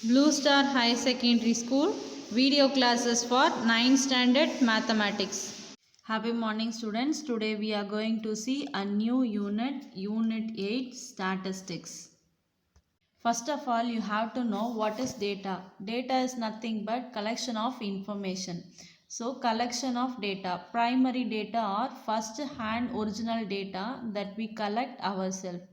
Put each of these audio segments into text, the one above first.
Blue Star High Secondary School video classes for 9th standard mathematics. Happy morning students. Today we are going to see a new unit 8 statistics. First of all, you have to know what is data. Data is nothing but collection of information. So collection of data, primary data or first hand original data that we collect ourselves.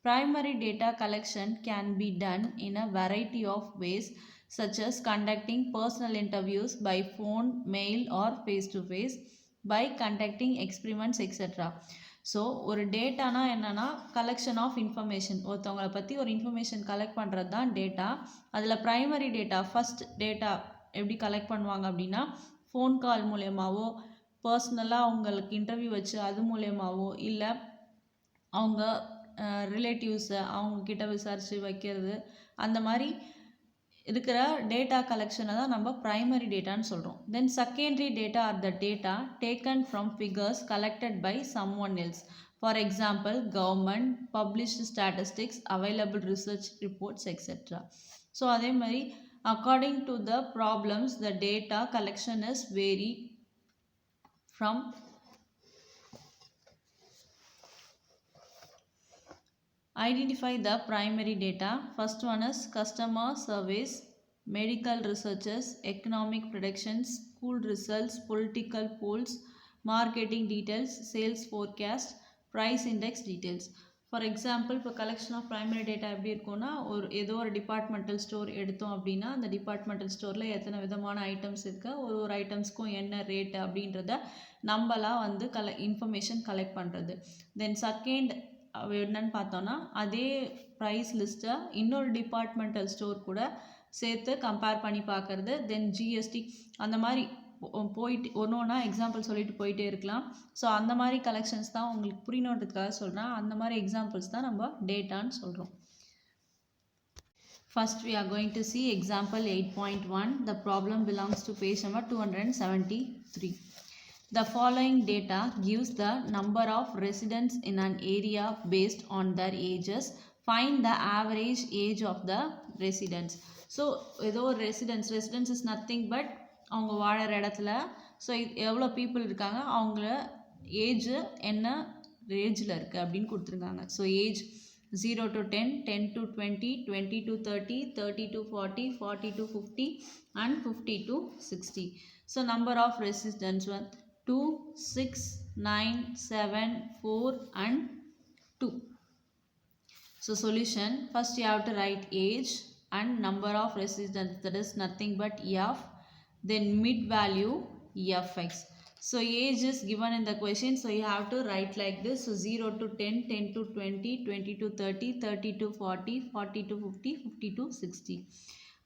Primary data collection can be done in a variety of ways such as conducting personal interviews by phone, mail or face to face, by conducting experiments etc. So ஒரு டேட்டானா என்னென்னா collection of information, ஒருத்தவங்களை பற்றி ஒரு information collect பண்ணுறது தான் data. அதில் primary data, first data எப்படி collect பண்ணுவாங்க அப்படின்னா ஃபோன் கால் மூலயமாவோ, பர்சனலாக அவங்களுக்கு இன்டர்வியூ வச்சு அது மூலயமாவோ, இல்லை அவங்க ரிலேட்டிவ்ஸை அவங்கக்கிட்ட விசாரித்து வைக்கிறது, அந்த மாதிரி இருக்கிற டேட்டா கலெக்ஷனை தான் நம்ம ப்ரைமரி டேட்டான்னு சொல்கிறோம். Then secondary data are the data taken from figures collected by someone else. For example government, published statistics, available research reports etcetera. So அதே மாதிரி according to the problems the data collection is vary from identify the primary data. First one is customer surveys, medical researches, economic predictions, school results, political polls, marketing details, sales forecast, price index details. For example இப்போ collection of primary data எப்படி இருக்கும்னா, ஏதோ ஒரு departmental store எடுத்தோம் அப்படின்னா அந்த departmental ஸ்டோரில் எத்தனை விதமான ஐட்டம்ஸ் இருக்கு, ஒரு ஐட்டம்ஸ்க்கும் என்ன ரேட்டு அப்படின்றத நம்மளாக இன்ஃபர்மேஷன் கலெக்ட் பண்ணுறது. தென் செகண்ட் என்னன்னு பார்த்தோன்னா அதே ப்ரைஸ் லிஸ்ட்டை இன்னொரு டிபார்ட்மெண்டல் ஸ்டோர் கூட சேர்த்து கம்பேர் பண்ணி பார்க்குறது. தென் ஜிஎஸ்டி, அந்த மாதிரி போயிட்டு ஒன்றா எக்ஸாம்பிள் சொல்லிட்டு போயிட்டே இருக்கலாம். ஸோ அந்த மாதிரி கலெக்ஷன்ஸ் தான் உங்களுக்கு புரியணுன்றதுக்காக சொல்கிறேன். அந்த மாதிரி எக்ஸாம்பிள்ஸ் தான் நம்ம டேட்டான்னு சொல்கிறோம். First we are going to see example 8.1. The problem belongs to page number 273. The following data gives the number of residents in an area based on their ages. Find the average age of the residents. So ஏதோ ஒரு residence is nothing but அவங்க வாழற இடத்துல so எவ்வளோ people இருக்காங்க, அவங்கள age என்ன ரேஞ்சில் இருக்குது அப்படின்னு கொடுத்துருக்காங்க. So age 0 to 10, 10 to 20, 20 to 30, 30 to 40, 40 to 50 and 50 to 60. So number of residents 2, 6, 9, 7, 4 and 2. So solution, first you have to write age and number of residents, that is nothing but f, then mid value fx. So age is given in the question, so you have to write like this. So 0 to 10, 10 to 20, 20 to 30, 30 to 40, 40 to 50, 50 to 60.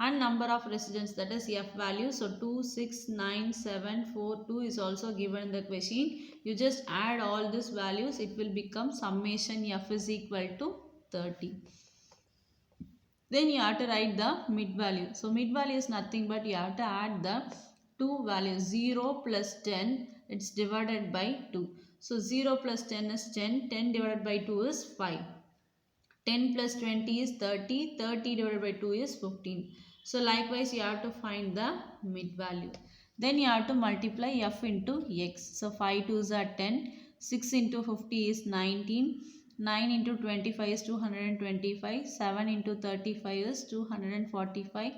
And number of residents, that is f value. So 2, 6, 9, 7, 4, 2 is also given in the question. You just add all these values, it will become summation f is equal to 30. Then you have to write the mid value. So mid value is nothing but you have to add the two values. 0 plus 10, it's divided by 2. So 0 plus 10 is 10, 10 divided by 2 is 5. 10 plus 20 is 30, 30 divided by 2 is 15. So likewise you have to find the mid value. Then you have to multiply f into x. So 5 2s are 10, 6 into 50 is 19, 9 into 25 is 225, 7 into 35 is 245,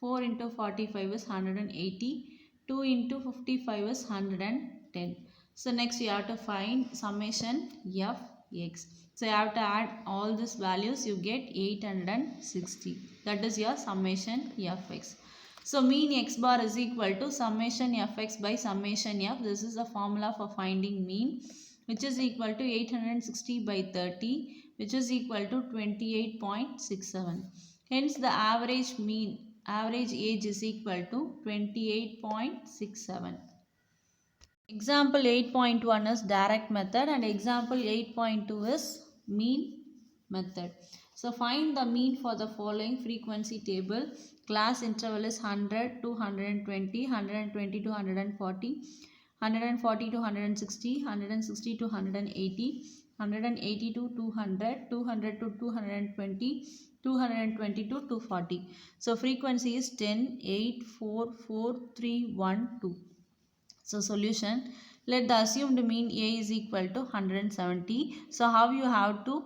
4 into 45 is 180, 2 into 55 is 110. So next you have to find summation fx. So you have to add all these values, you get 860. That is your summation fx. So mean x bar is equal to summation fx by summation f. This is the formula for finding mean, which is equal to 860 by 30, which is equal to 28.67. Hence the average age is equal to 28.67. Example 8.1 is direct method and example 8.2 is mean method. So find the mean for the following frequency table. Class interval is 100 to 120, 120 to 140, 140 to 160, 160 to 180, 180 to 200, 200 to 220, 220 to 240. So frequency is 10, 8, 4, 4, 3, 1, 2. So solution, let the assumed mean A is equal to 170. So how you have to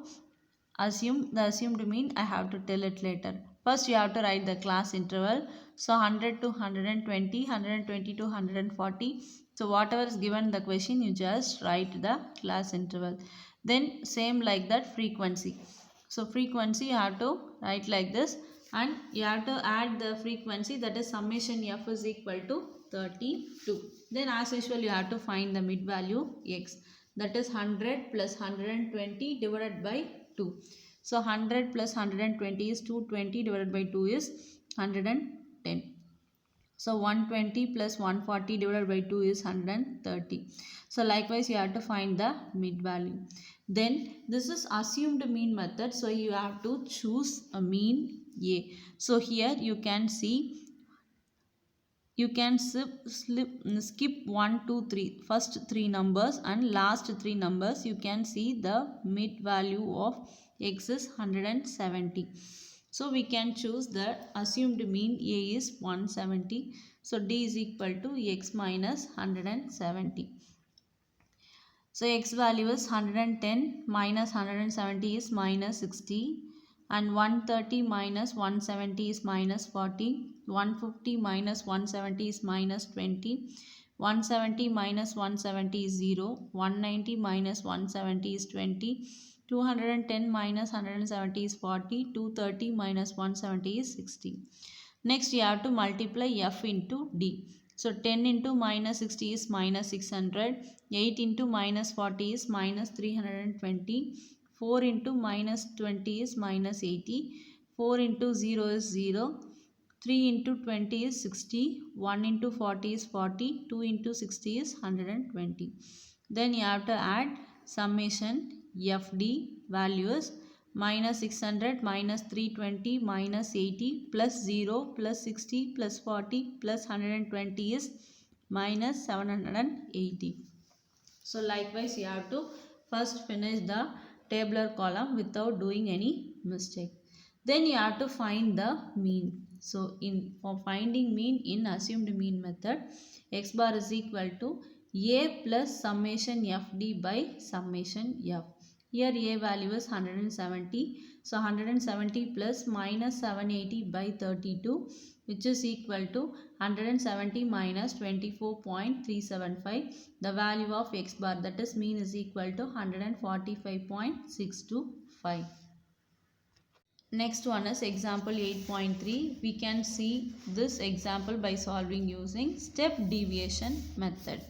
assume the assumed mean? I have to tell it later. First you have to write the class interval. So 100 to 120, 120 to 140. So whatever is given in the question, you just write the class interval. Then same like that frequency. So frequency you have to write like this, and you have to add the frequency, that is summation f is equal to 32. Then as usual you have to find the mid value x, that is 100 plus 120 divided by 2. So 100 plus 120 is 220 divided by 2 is 110. So 120 plus 140 divided by 2 is 130. So likewise you have to find the mid value. Then this is assumed mean method. So you have to choose a mean A. So here you can see, you can skip 1, 2, 3, first 3 numbers and last 3 numbers. You can see the mid value of x is 170. So we can choose the assumed mean A is 170. So D is equal to x minus 170. So x value is 110 minus 170 is minus 60, and 130 minus 170 is minus 40, 150 minus 170 is minus 20, 170 minus 170 is 0, 190 minus 170 is 20, 210 minus 170 is 40, 230 minus 170 is 60. Next you have to multiply f into d. So 10 into minus 60 is minus 600, 8 into minus 40 is minus 320, 4 into minus 20 is minus 80, 4 into 0 is 0, 3 into 20 is 60, 1 into 40 is 40, 2 into 60 is 120. Then you have to add summation fd values minus 600 minus 320 minus 80 plus 0 plus 60 plus 40 plus 120 is minus 780. So likewise you have to first finish the tabular column without doing any mistake. Then you have to find the mean. So for finding mean in assumed mean method, x bar is equal to a plus summation fd by summation f. Here a value is 170. So 170 plus minus 780 by 32, which is equal to 170 minus 24.375. The value of x bar, that is mean, is equal to 145.625. Next one is example 8.3. We can see this example by solving using step deviation method.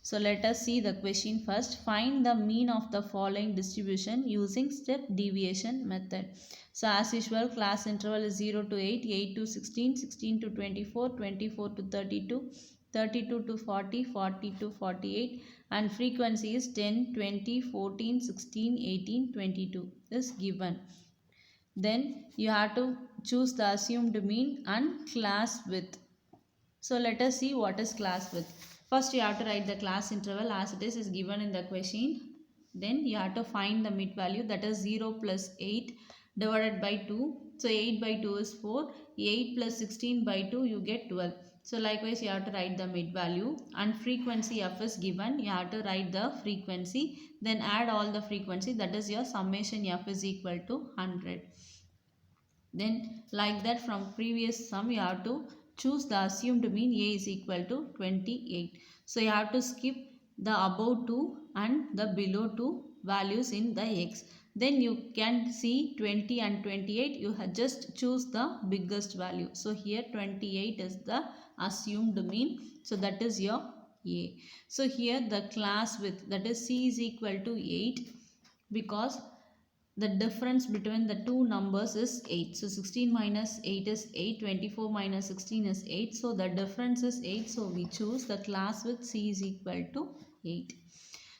So let us see the question first. Find the mean of the following distribution using step deviation method. So as usual, class interval is 0 to 8, 8 to 16, 16 to 24, 24 to 32, 32 to 40, 40 to 48, and frequency is 10, 20, 14, 16, 18, 22 is given. Then you have to choose the assumed mean and class width. So let us see what is class width. First you have to write the class interval as it is given in the question. Then you have to find the mid value, that is 0 plus 8 divided by 2. So 8 by 2 is 4. 8 plus 16 by 2 you get 12. So likewise you have to write the mid value, and frequency f is given. You have to write the frequency. Then add all the frequency, that is your summation f is equal to 100. Then like that from previous sum you have to choose the assumed mean A is equal to 28. So you have to skip the above 2 and the below 2 values in the x. Then you can see 20 and 28. You just choose the biggest value. So here 28 is the assumed mean. So that is your A. So here the class width, that is C is equal to 8, because the difference between the two numbers is 8. So 16 minus 8 is 8. 24 minus 16 is 8. So the difference is 8. So we choose the class width C is equal to 8.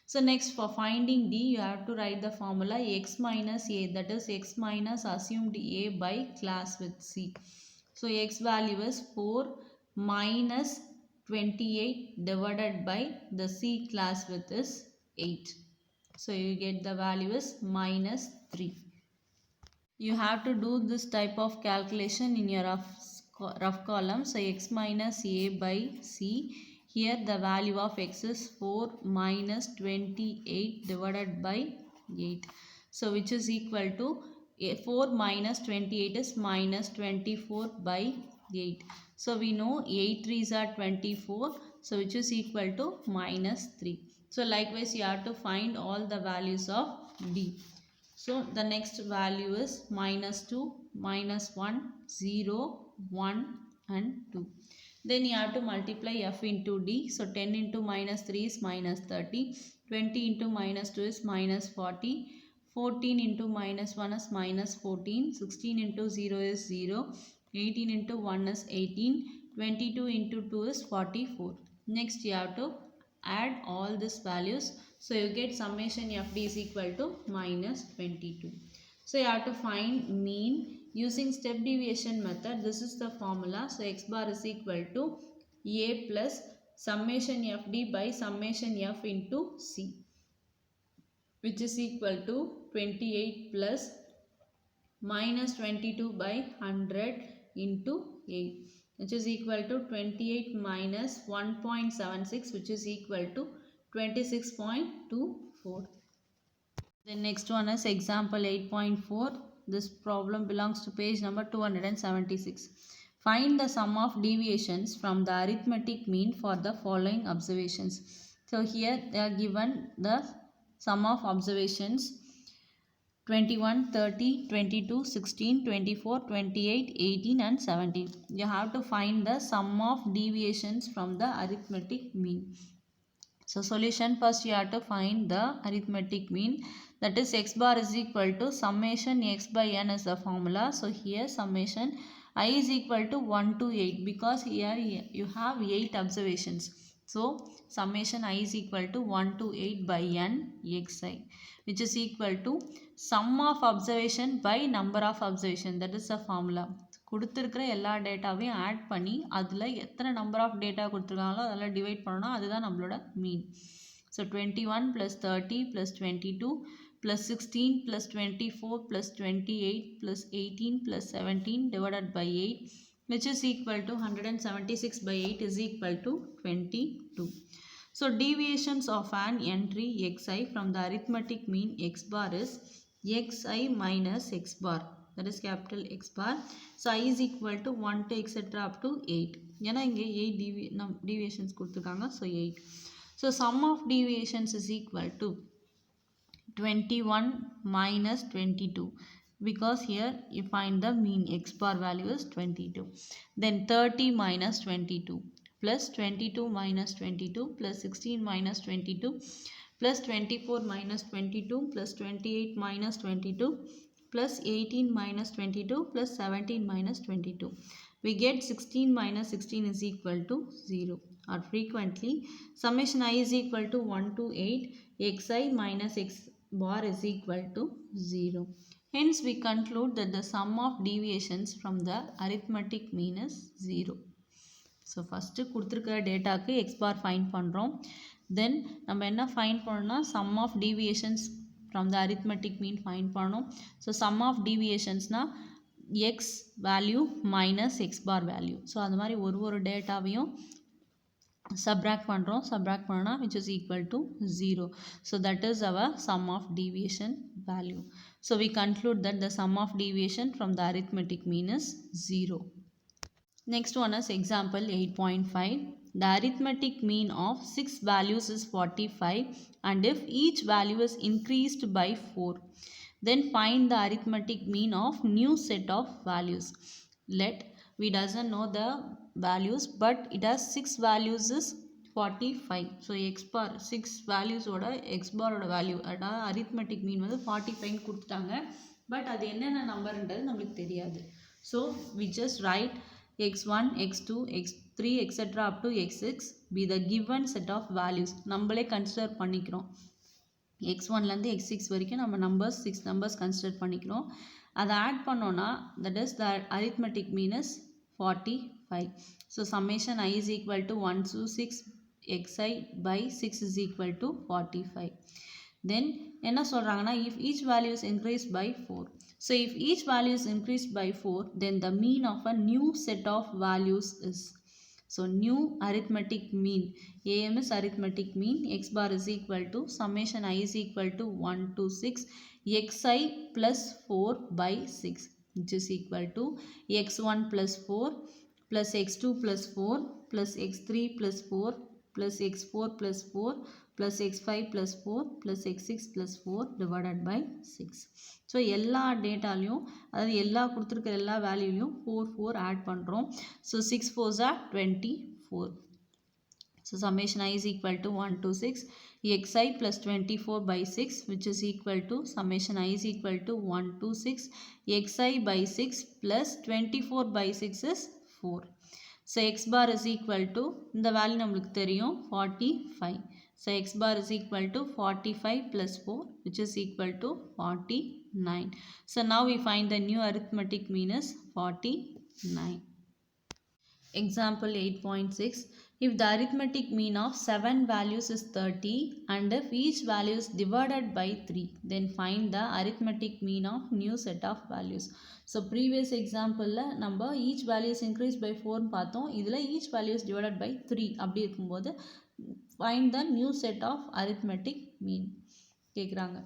So next, for finding D, you have to write the formula x minus A, that is x minus assumed A by class width C. So x value is 4 minus 28 divided by the C class width is 8. So you get the value is minus 3. You have to do this type of calculation in your rough column. So x minus a by c. Here the value of x is 4 minus 28 divided by 8. So which is equal to 4 minus 28 is minus 24 by 8. So we know 8 3s are 24. So which is equal to minus 3. So likewise you have to find all the values of d. So the next value is minus 2, minus 1, 0, 1 and 2. Then you have to multiply f into d. So 10 into minus 3 is minus 30. 20 into minus 2 is minus 40. 14 into minus 1 is minus 14. 16 into 0 is 0. 18 into 1 is 18. 22 into 2 is 44. Next you have to add all these values. So you get summation fd is equal to minus 22. So you have to find mean using step deviation method. This is the formula. So x bar is equal to a plus summation fd by summation f into c, which is equal to 28 plus minus 22 by 100 into 8, which is equal to 28 minus 1.76, which is equal to 26.24. The next one is example 8.4. This problem belongs to page number 276. Find the sum of deviations from the arithmetic mean for the following observations. So here they are given the sum of observations 21, 30, 22, 16, 24, 28, 18 and 17. You have to find the sum of deviations from the arithmetic mean. So solution, first you have to find the arithmetic mean, that is x bar is equal to summation x by n is the formula. So here summation I is equal to 1 to 8 because here you have 8 observations. So summation I is equal to 1 to 8 by n xi, which is equal to sum of observation by number of observation, that is the formula. கொடுத்துருக்கிற எல்லா டேட்டாவையும் add பண்ணி அதில் எத்தனை number of data கொடுத்துருக்காங்களோ அதெல்லாம் divide பண்ணோன்னா அதுதான் நம்மளோட mean. So 21 plus 30 plus 22 plus 16 plus 24 plus 28 plus 18 plus 17 divided by 8, which is equal to 176 by 8 is equal to 22. So deviations of an entry xi from the arithmetic mean x bar is xi minus x bar, that is capital X bar. So I is equal to 1 to etc up to 8. ஏன்னா இங்கே 8 deviations கொடுத்துருக்காங்க. So 8. So sum of deviations is equal to 21 minus 22, because here you find the mean x bar value is 22. Then 30 minus 22 plus 22 minus 22 plus 16 minus 22 plus 24 minus 22 plus 28 minus 22 plus 18 minus 22 plus 17 minus 22. We get 16 minus 16 is equal to 0. Or frequently, summation I is equal to 1 to 8, xi minus x bar is equal to 0. Hence, we conclude that the sum of deviations from the arithmetic mean is 0. So, first கொடுத்திருக்கிற டேட்டாக்கு x bar find பண்ணுறோம். Then, நம்ம என்ன find பண்ணோம்னா sum of deviations from the arithmetic mean find பண்ணோம். So sum of deviations na x value minus x bar value. So அந்த மாதிரி ஒரு டேட்டாவையும் subtract பண்ணுறோம். subtract பண்ணா which is equal to 0. So that is our sum of deviation value. So we conclude that the sum of deviation from the arithmetic mean is 0. Next one is example 8.5. The arithmetic mean of 6 values is 45, and if each value is increased by 4, then find the arithmetic mean of new set of values. Let, we doesn't know the values, but it has 6 values is 45. So x bar 6 values oda x bar oda value ada arithmetic mean வந்து 45 கொடுத்துட்டாங்க, but அது என்னென்ன நம்பர்ன்றது நமக்கு தெரியாது. So we just write x1, x2, x3, etc. up to x6 be the given set of values. நம்மளே consider பண்ணிக்கிறோம். x1லேருந்து x6 வரைக்கும் நம்ம நம்பர்ஸ் 6 நம்பர்ஸ் கன்சிடர் பண்ணிக்கிறோம். அதை ஆட் பண்ணோன்னா that is the arithmetic mean is 45. So summation I is equal to 1 to 6 xi by 6 is equal to 45. Then என்ன சொல்கிறாங்கன்னா if each value is increased by 4. So if each value is increased by 4, then the mean of a new set of values is. So new arithmetic mean, AM is arithmetic mean, x bar is equal to summation I is equal to 1 to 6 xi plus 4 by 6, which is equal to x1 plus 4 plus x2 plus 4 plus x3 plus 4 plus x4 plus 4 plus x5 plus 4 plus x6 plus 4 divided by 6. So எல்லா டேட்டாலையும், அதாவது எல்லா கொடுத்துருக்கிற எல்லா வேல்யூலையும் 4 add பண்ணுறோம். So 6 4s are 24. So summation I is equal to 1 to 6 xi plus 24 by 6, which is equal to summation I is equal to 1 to 6 xi by 6 plus 24 by 6 is 4. So x bar is equal to, இந்த value நம்மளுக்கு தெரியும் 45. So x bar is equal to 45 plus 4, which is equal to 49. So now we find the new arithmetic mean is 49. Example 8.6. If the arithmetic mean of 7 values is 30 and if each value is divided by 3, then find the arithmetic mean of new set of values. So previous example number each value is increased by 4 பார்த்தோம். இதில் each value is divided by 3 அப்படி இருக்கும்போது find the new set of arithmetic mean கேட்குறாங்க.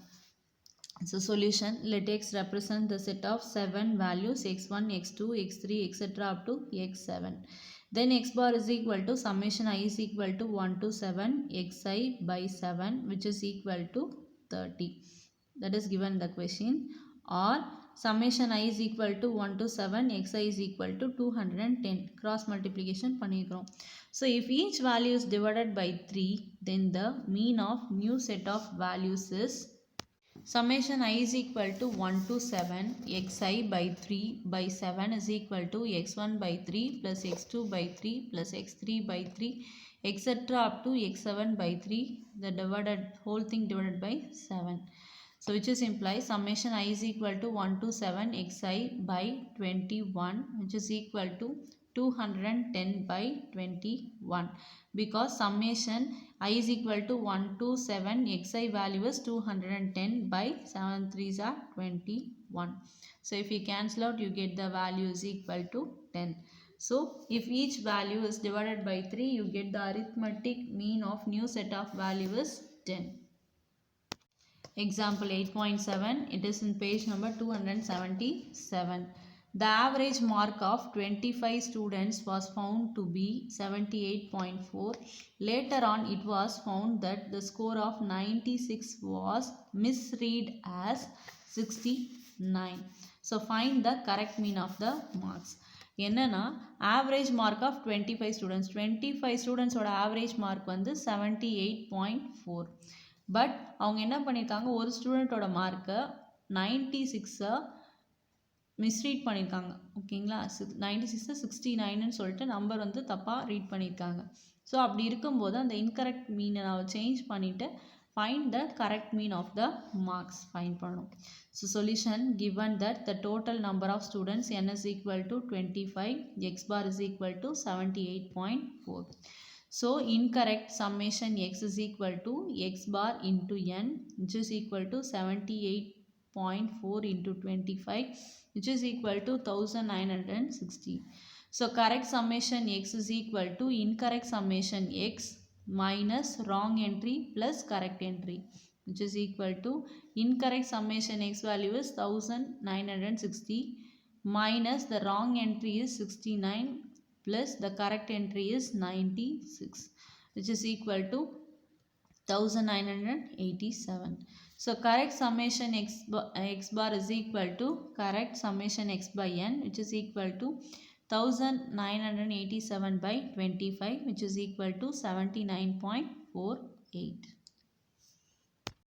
So solution, let x represent the set of 7 values x1, x2, x3, etc. up to x7. Then x bar is equal to summation I is equal to 1 to 7 xi by 7, which is equal to 30. That is given the question. Or summation I is equal to 1 to 7 xi is equal to 210. Cross multiplication பண்ணிக்கிறோம். So if each value is divided by 3, then the mean of new set of values is summation I is equal to 1 to 7 xi by 3 by 7 is equal to x1 by 3 plus x2 by 3 plus x3 by 3 etc. up to x7 by 3, the divided whole thing divided by 7. So which is implies summation I is equal to 1 to 7 xi by 21, which is equal to 210 by 21, because summation I is equal to 1 to 7 xi value is 210 by 7 3s are 21. So if you cancel out, you get the value is equal to 10. So if each value is divided by 3, you get the arithmetic mean of new set of value is 10. Example 8.7, it is in page number 277. The average mark of 25 students was found to be 78.4. Later on, it was found that the score of 96 was misread as 69. So find the correct mean of the marks. என்னன்னா average mark of 25 students, 25 students ஓட average mark வந்து 78.4. But அவங்க என்ன பண்ணியிருக்காங்க, ஒரு ஸ்டூடெண்ட்டோட மார்க்கை 96 misread பண்ணியிருக்காங்க. ஓகேங்களா, 96 69ன்னு சொல்லிட்டு நம்பர் வந்து தப்பாக ரீட் பண்ணியிருக்காங்க. ஸோ அப்படி இருக்கும்போது அந்த இன்கரெக்ட் மீனை நான் சேஞ்ச் பண்ணிவிட்டு find the correct mean of the marks find பண்ணணும். So solution, given that the total number of students n is equal to 25, x bar is equal to 78.4. So incorrect summation x is equal to x bar into n, which is equal to 78.4 into 25, which is equal to 1960. So correct summation x is equal to incorrect summation x minus wrong entry plus correct entry, which is equal to incorrect summation x value is 1960 minus the wrong entry is 69 plus the correct entry is 96, which is equal to 1987. So correct summation x bar is equal to correct summation x by n, which is equal to 1987 by 25, which is equal to 79.48.